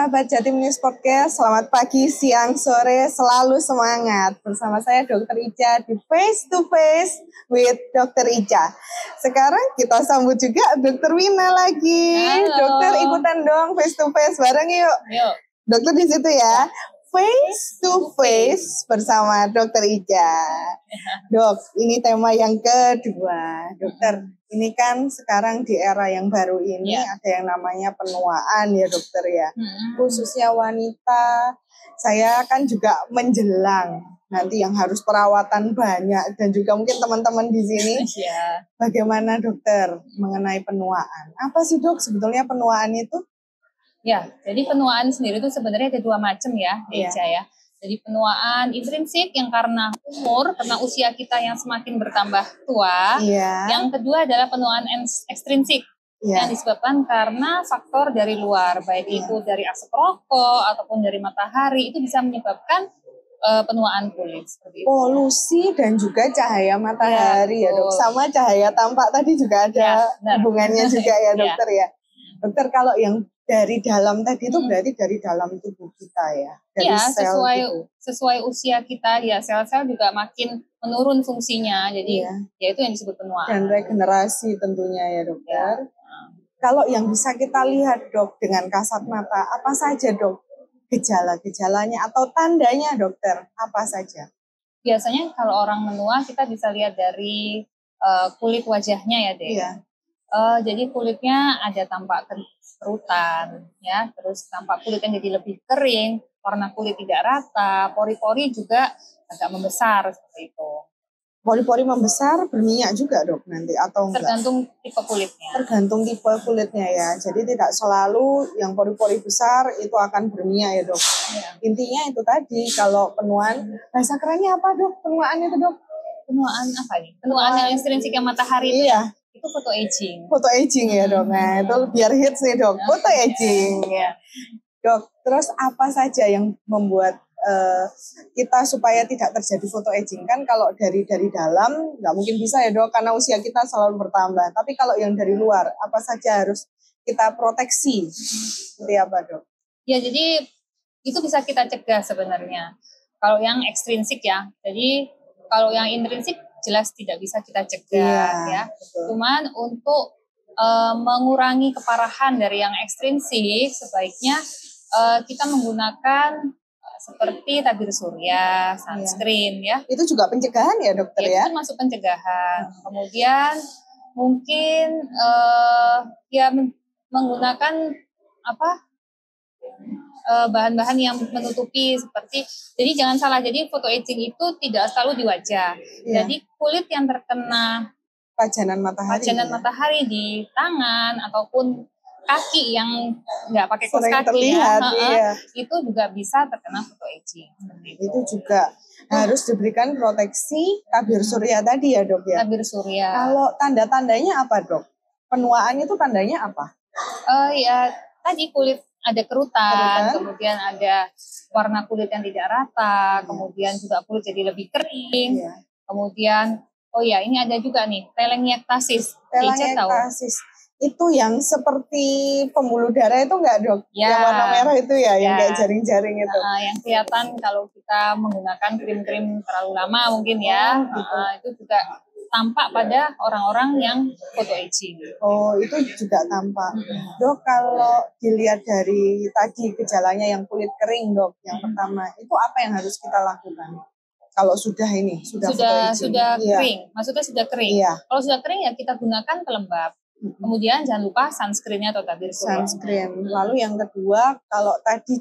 sahabat Jatim News Podcast, selamat pagi, siang, sore, selalu semangat. Bersama saya Dr. Ica di Face to Face with Dr. Ica. Sekarang kita sambut juga Dr. Wina lagi. Halo. Dokter ikutan dong Face to Face bareng yuk. Yuk. Dokter di situ ya. Face to Face bersama Dr. Ica. Dok, ini tema yang kedua. Dokter, ini kan sekarang di era yang baru ini ada yang namanya penuaan ya dokter ya. Khususnya wanita, saya kan juga menjelang nanti yang harus perawatan banyak dan juga mungkin teman-teman di sini. Bagaimana dokter mengenai penuaan? Apa sih dok sebetulnya penuaan itu? Ya, jadi penuaan sendiri itu sebenarnya ada dua macam ya, Ica ya. Jadi penuaan intrinsik yang karena umur, karena usia kita yang semakin bertambah tua. Yang kedua adalah penuaan ekstrinsik yang disebabkan karena faktor dari luar, baik itu dari asap rokok ataupun dari matahari, itu bisa menyebabkan penuaan kulit seperti itu. Polusi dan juga cahaya matahari ya dok, sama cahaya tampak tadi juga ada hubungannya juga ya dokter ya. Dokter, kalau yang dari dalam tadi itu berarti dari dalam tubuh kita ya? Dari sel sesuai usia kita ya, sel-sel juga makin menurun fungsinya, jadi ya itu yang disebut penuaan. Dan regenerasi tentunya ya dokter. Kalau yang bisa kita lihat dok dengan kasat mata, apa saja dok gejala-gejalanya atau tandanya dokter, apa saja? Biasanya kalau orang menua kita bisa lihat dari kulit wajahnya ya deh. Jadi kulitnya ada tampak kerutan, ya, terus tampak kulitnya jadi lebih kering, warna kulit tidak rata, pori-pori juga agak membesar seperti itu. Pori-pori membesar berminyak juga dok nanti atau enggak? Tergantung tipe kulitnya. Tergantung tipe kulitnya ya, jadi tidak selalu yang pori-pori besar itu akan berminyak ya dok. Intinya itu tadi, kalau penuaan, bahasa kerennya apa dok penuaan itu dok? Penuaan apa nih? Penuaan yang ekstrinsik yang matahari itu ya? Itu photo aging. Photo aging ya dok, nah itu biar hits nih dok, photo aging. Dok, terus apa saja yang membuat kita supaya tidak terjadi photo aging? Kan kalau dari dalam nggak mungkin bisa ya dok, karena usia kita selalu bertambah. Tapi kalau yang dari luar, apa saja harus kita proteksi? Seperti apa dok? Ya jadi itu bisa kita cegah sebenarnya. Kalau yang ekstrinsik ya, jadi kalau yang intrinsik jelas tidak bisa kita cegah ya. Betul. Cuman untuk mengurangi keparahan dari yang ekstrinsik, sebaiknya kita menggunakan seperti tabir surya, sunscreen ya. Itu juga pencegahan ya dokter ya? Itu masuk pencegahan. Kemudian mungkin menggunakan bahan-bahan yang menutupi seperti, jadi jangan salah, jadi photo aging itu tidak selalu di wajah. Jadi kulit yang terkena pajanan matahari di tangan ataupun kaki yang nggak pakai kaos kaki terlihat, itu juga bisa terkena photo aging. Itu juga harus diberikan proteksi tabir surya tadi ya dok ya? Tabir surya. Kalau tanda-tandanya apa dok? Penuaan itu tandanya apa? Ya tadi kulit ada kerutan, kemudian ada warna kulit yang tidak rata, kemudian juga kulit jadi lebih kering, kemudian ini ada juga nih telangiektasis. Telangiektasis itu yang seperti pembuluh darah itu enggak dok? Yang warna merah itu ya, yang kayak jaring-jaring itu. Yang kelihatan kalau kita menggunakan krim-krim terlalu lama mungkin ya, itu juga tampak pada orang-orang yang photo aging. Itu juga tampak. Dok, kalau dilihat dari tadi gejalanya yang kulit kering dok, yang pertama, itu apa yang harus kita lakukan? Kalau sudah kering, maksudnya sudah kering. Kalau sudah kering ya kita gunakan pelembab. Kemudian jangan lupa sunscreen-nya atau tabir surya. Sunscreen. Lalu yang kedua, kalau tadi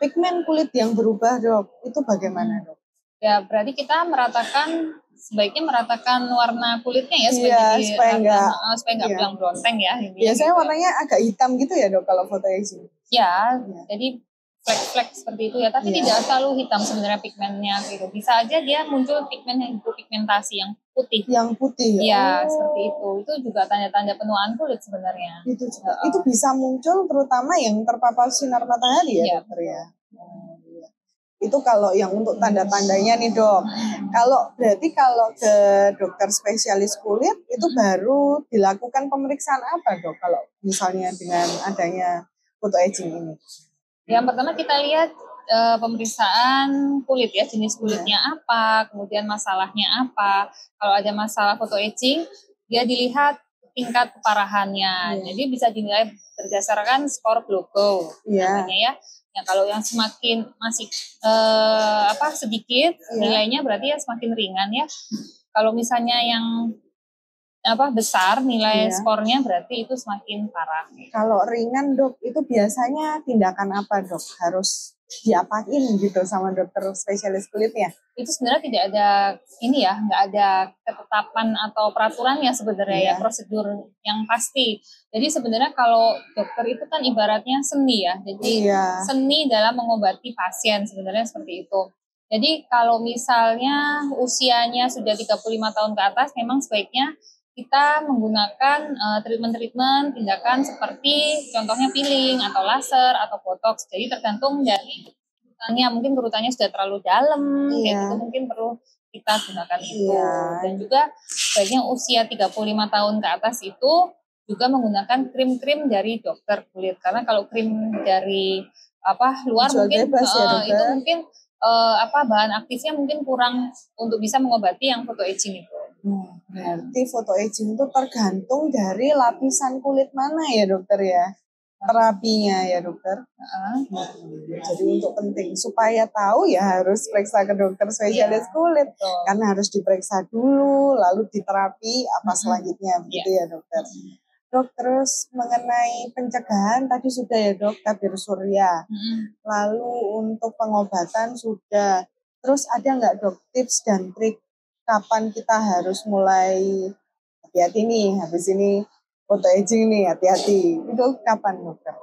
pigmen kulit yang berubah dok, itu bagaimana dok? Ya berarti kita sebaiknya meratakan warna kulitnya ya, supaya nggak bilang bronteng ya. Biasanya warnanya agak hitam gitu ya dok kalau photo aging. Jadi flek-flek seperti itu ya, tapi tidak selalu hitam sebenarnya pigmennya gitu. Bisa aja dia muncul pigmen yang pigmentasi yang putih. Yang putih. Ya, seperti itu. Itu juga tanda-tanda penuaan kulit sebenarnya. Itu juga. Itu bisa muncul terutama yang terpapar sinar matahari ya dokter ya. Itu kalau yang untuk tanda-tandanya nih dok. Berarti kalau ke dokter spesialis kulit itu baru dilakukan pemeriksaan apa dok? Kalau misalnya dengan adanya photo aging ini? Yang pertama kita lihat pemeriksaan kulit ya, jenis kulitnya apa, kemudian masalahnya apa. Kalau ada masalah photo etching, dia dilihat tingkat keparahannya. Jadi bisa dinilai berdasarkan skor Gloco namanya ya. Ya kalau yang semakin masih sedikit nilainya berarti ya semakin ringan ya. Kalau misalnya yang besar nilai skornya berarti itu semakin parah. Kalau ringan dok, itu biasanya tindakan apa dok? Harus diapain gitu sama dokter spesialis kulitnya? Itu sebenarnya tidak ada nggak ada ketetapan atau peraturannya sebenarnya ya, prosedur yang pasti. Jadi sebenarnya kalau dokter itu kan ibaratnya seni ya, jadi seni dalam mengobati pasien sebenarnya seperti itu. Jadi kalau misalnya usianya sudah 35 tahun ke atas, memang sebaiknya kita menggunakan treatment-treatment tindakan seperti contohnya peeling atau laser atau botox. Jadi tergantung dari urutannya, mungkin urutannya sudah terlalu dalam, kayak gitu mungkin perlu kita gunakan itu. Dan juga sebaiknya usia 35 tahun ke atas itu juga menggunakan krim-krim dari dokter kulit. Karena kalau krim dari luar mungkin itu mungkin bahan aktifnya mungkin kurang untuk bisa mengobati yang photo etching itu. Berarti photo etching itu tergantung dari lapisan kulit mana ya dokter ya? Terapinya ya dokter. Jadi untuk penting supaya tahu ya harus periksa ke dokter spesialis kulit. Karena harus diperiksa dulu lalu diterapi apa selanjutnya begitu ya dokter. Dok, terus mengenai pencegahan tadi sudah ya dok, tabir surya. Lalu untuk pengobatan sudah. Terus ada nggak dok tips dan trik kapan kita harus mulai hati-hati nih, habis ini photo etching nih, hati-hati. Itu kapan dokter?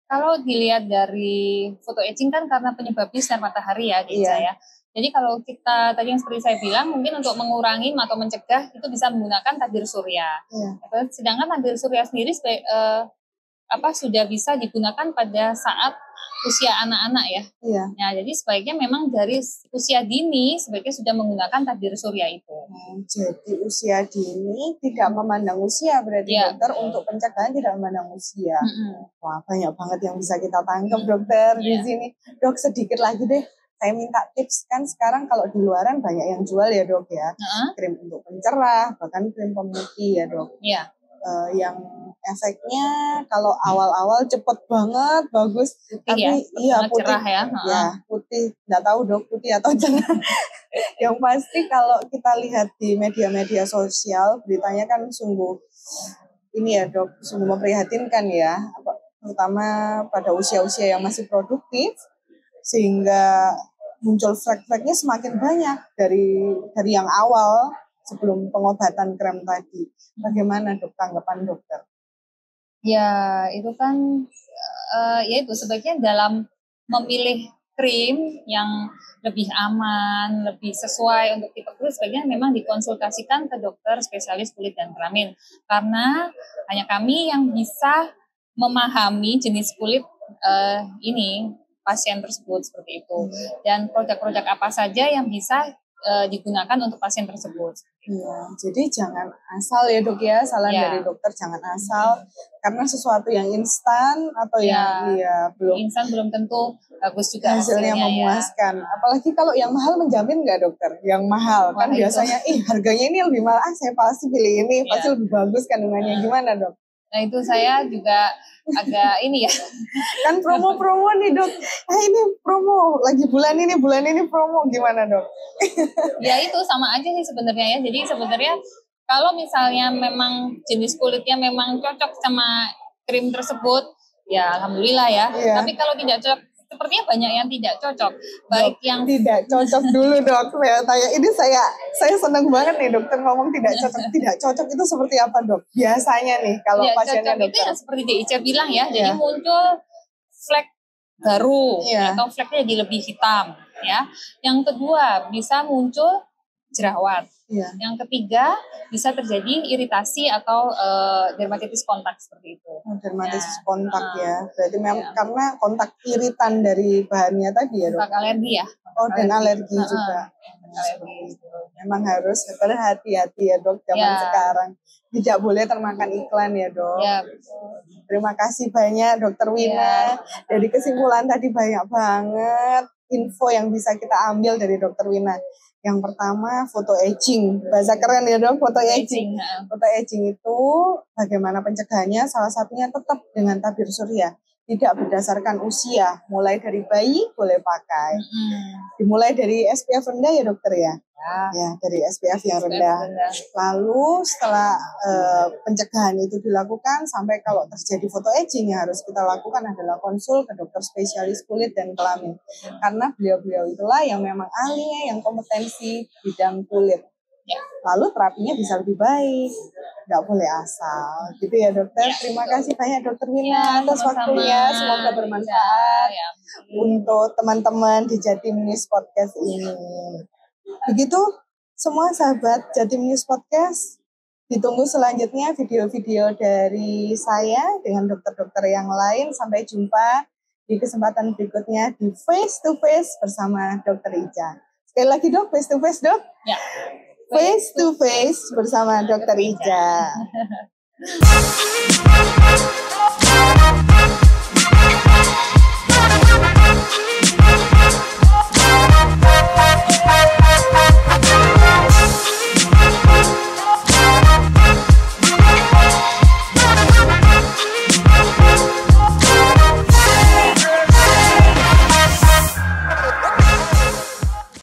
Kalau dilihat dari photo etching kan karena penyebabnya sinar matahari ya, ya. Jadi kalau kita tadi yang seperti saya bilang, mungkin untuk mengurangi atau mencegah itu bisa menggunakan tabir surya. Sedangkan tabir surya sendiri sudah bisa digunakan pada saat usia anak-anak ya. Nah, jadi sebaiknya memang dari usia dini sebaiknya sudah menggunakan tabir surya itu. Jadi usia dini tidak memandang usia berarti dokter untuk pencegahan tidak memandang usia. Wah, banyak banget yang bisa kita tangkap dokter di sini. Dok, sedikit lagi deh. Saya minta tips, kan sekarang kalau di luaran banyak yang jual ya dok ya. Krim untuk pencerah, bahkan krim pemutih ya dok. Yang efeknya kalau awal-awal cepet banget bagus, tapi putih cerah ya. Putih, nggak tahu dok putih atau cerah. Yang pasti kalau kita lihat di media-media sosial beritanya kan sungguh ini ya dok, sungguh memprihatinkan ya, terutama pada usia-usia yang masih produktif sehingga muncul flek-fleknya semakin banyak dari yang awal sebelum pengobatan krem tadi. Bagaimana dok tanggapan dokter? Ya itu kan itu sebaiknya dalam memilih krim yang lebih aman, lebih sesuai untuk tipe kulit sebaiknya memang dikonsultasikan ke dokter spesialis kulit dan kelamin, karena hanya kami yang bisa memahami jenis kulit pasien tersebut seperti itu, dan produk-produk apa saja yang bisa digunakan untuk pasien tersebut. Jadi jangan asal ya dok ya, saran dari dokter jangan asal, karena sesuatu yang instan atau yang belum tentu bagus juga hasilnya memuaskan. Apalagi kalau yang mahal menjamin nggak dokter? Yang mahal kan biasanya harganya ini lebih mahal, saya pasti pilih ini, pasti lebih bagus kandungannya. Gimana dok? Nah itu saya juga agak ini ya. Kan promo-promo nih dok. Ini promo, lagi bulan ini promo, gimana dok? Ya itu sama aja sih sebenarnya ya. Jadi sebenarnya kalau misalnya memang jenis kulitnya memang cocok sama krim tersebut, ya alhamdulillah ya. Tapi kalau tidak cocok, sepertinya banyak yang tidak cocok. Baik dok, yang tidak cocok dulu dok. Saya tanya, ini saya senang banget nih dokter ngomong tidak cocok. Tidak cocok itu seperti apa dok? Biasanya nih kalau pasiennya dokter. Itu yang seperti Ica bilang ya. Jadi muncul flek baru atau fleknya jadi lebih hitam ya. Yang kedua bisa muncul jerawat. Yang ketiga bisa terjadi iritasi atau dermatitis kontak seperti itu. Dermatitis kontak ya, berarti memang karena kontak iritan dari bahannya tadi ya, kontak alergi ya. Dan alergi juga. Memang harus berhati-hati ya dok zaman sekarang. Tidak boleh termakan iklan ya dok. Betul. Terima kasih banyak Dokter Wina. Dari kesimpulan tadi banyak banget info yang bisa kita ambil dari Dokter Wina. Yang pertama foto aging, bahasa keren ya dok, foto aging. Foto aging itu bagaimana pencegahannya? Salah satunya tetap dengan tabir surya, tidak berdasarkan usia, mulai dari bayi boleh pakai. Dimulai dari SPF rendah ya dokter ya? Ya, dari SPF yang rendah. Lalu setelah pencegahan itu dilakukan, sampai kalau terjadi foto aging yang harus kita lakukan adalah konsul ke dokter spesialis kulit dan kelamin. Karena beliau-beliau itulah yang memang ahlinya, yang kompetensi bidang kulit. Lalu terapinya bisa lebih baik, nggak boleh asal, gitu ya dokter. Terima kasih banyak dokter Wina atas waktunya, semoga bermanfaat untuk teman-teman di Jatim News Podcast ini. Begitu semua sahabat Jatim News Podcast, ditunggu selanjutnya video-video dari saya dengan dokter-dokter yang lain. Sampai jumpa di kesempatan berikutnya di Face to Face bersama Dokter Ica. Sekali lagi dok, face to face dok. Face to Face bersama Dokter Ica.